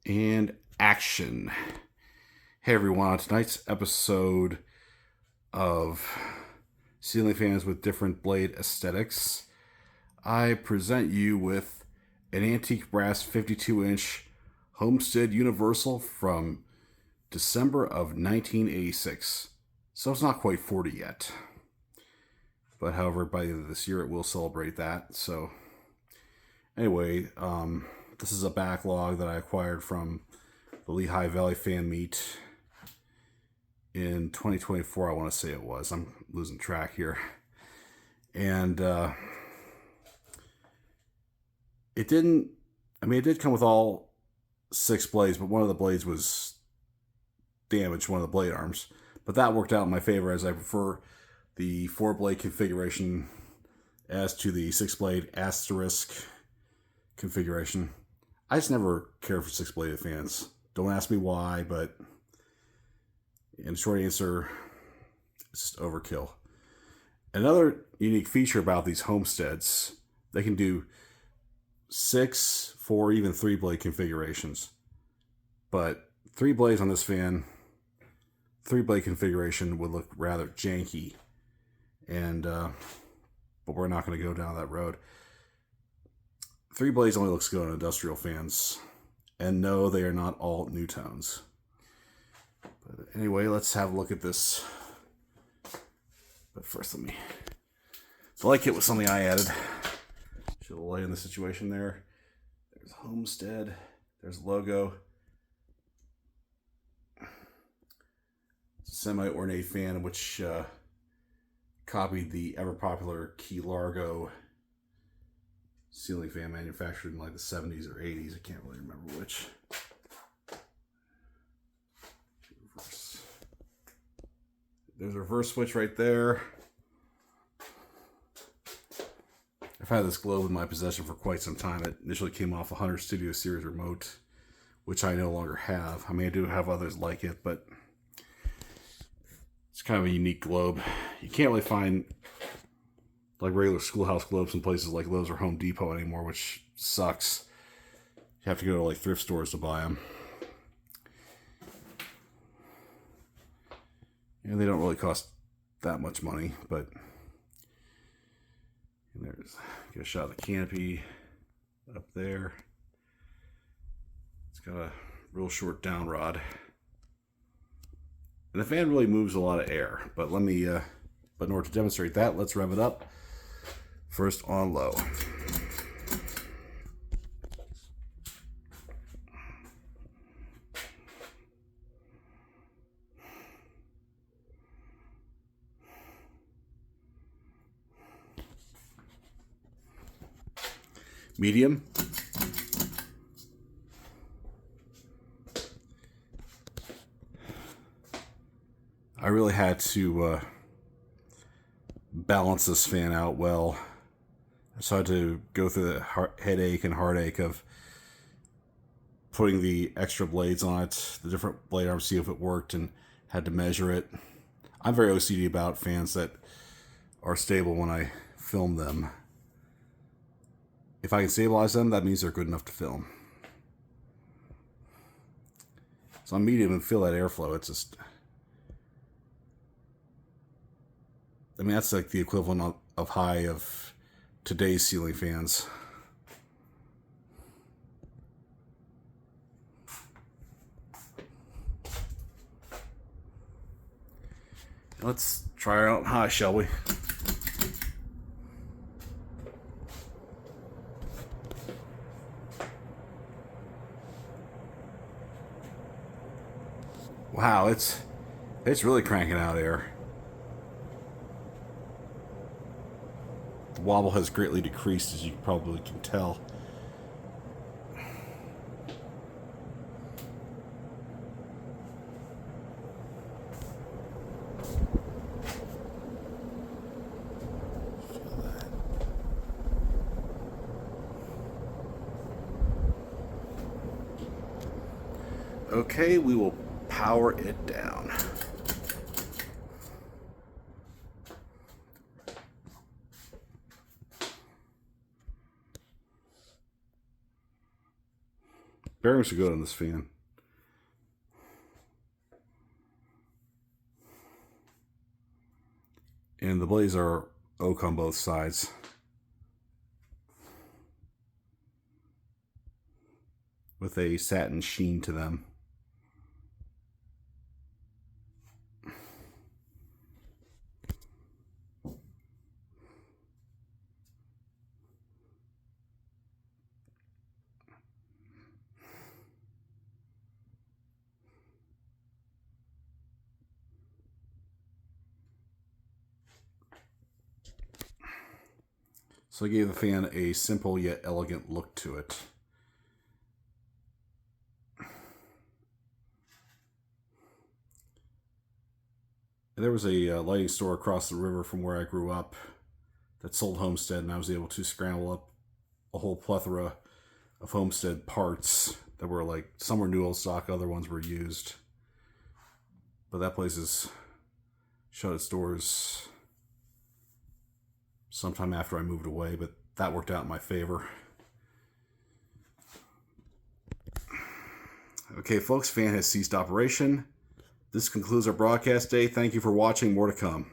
And action. Hey everyone, on tonight's episode of Ceiling Fans with Different Blade Aesthetics, I present you with an antique brass 52-inch Homestead Universal from December of 1986. So it's not quite 40 yet. But however, by the end of this year, it will celebrate that. So anyway, this is a backlog that I acquired from the Lehigh Valley Fan Meet in 2024, I want to say it was. I'm losing track here. And it did come with all 6 blades, but one of the blades was damaged, one of the blade arms. But that worked out in my favor, as I prefer the 4-blade configuration as to the 6-blade asterisk configuration. I just never cared for 6-bladed fans. Don't ask me why, but in short answer, it's just overkill. Another unique feature about these Homesteads, they can do 6, 4, even 3-blade configurations. But 3 blades on this fan, 3-blade configuration would look rather janky. And but we're not going to go down that road. 3 blades only looks good on industrial fans. And no, they are not all new tones. But anyway, let's have a look at this. But first, the light kit was something I added. Should have lay in the situation there. There's Homestead. There's logo. It's a semi-ornate fan which copied the ever-popular Key Largo ceiling fan manufactured in like the 70s or 80s. I can't really remember which. There's a reverse switch right there. I've had this globe in my possession for quite some time. It initially came off a Hunter Studio Series remote, which I no longer have. I mean, I do have others like it, but it's kind of a unique globe. You can't really find like regular schoolhouse globes in places like Lowe's or Home Depot anymore, which sucks. You have to go to like thrift stores to buy them. And they don't really cost that much money, but there's, get a shot of the canopy up there. It's got a real short down rod. And the fan really moves a lot of air, but but in order to demonstrate that, let's rev it up. First on low. Medium. I really had to balance this fan out well. So I had to go through the headache and heartache of putting the extra blades on it, the different blade arms, see if it worked, and had to measure it. I'm very OCD about fans that are stable when I film them. If I can stabilize them, that means they're good enough to film. So on medium and feel that airflow. It's just, I mean, that's like the equivalent of high of today's ceiling fans. Let's try her out high, shall we? Wow, it's really cranking out air. The wobble has greatly decreased, as you probably can tell. Okay, we will power it down. Bearings are good on this fan. And the blades are oak on both sides. With a satin sheen to them. So I gave the fan a simple yet elegant look to it. There was a lighting store across the river from where I grew up that sold Homestead, and I was able to scramble up a whole plethora of Homestead parts that were like, some were new old stock, other ones were used. But that place is shut its doors sometime after I moved away, but that worked out in my favor. Okay, folks, fan has ceased operation. This concludes our broadcast day. Thank you for watching. More to come.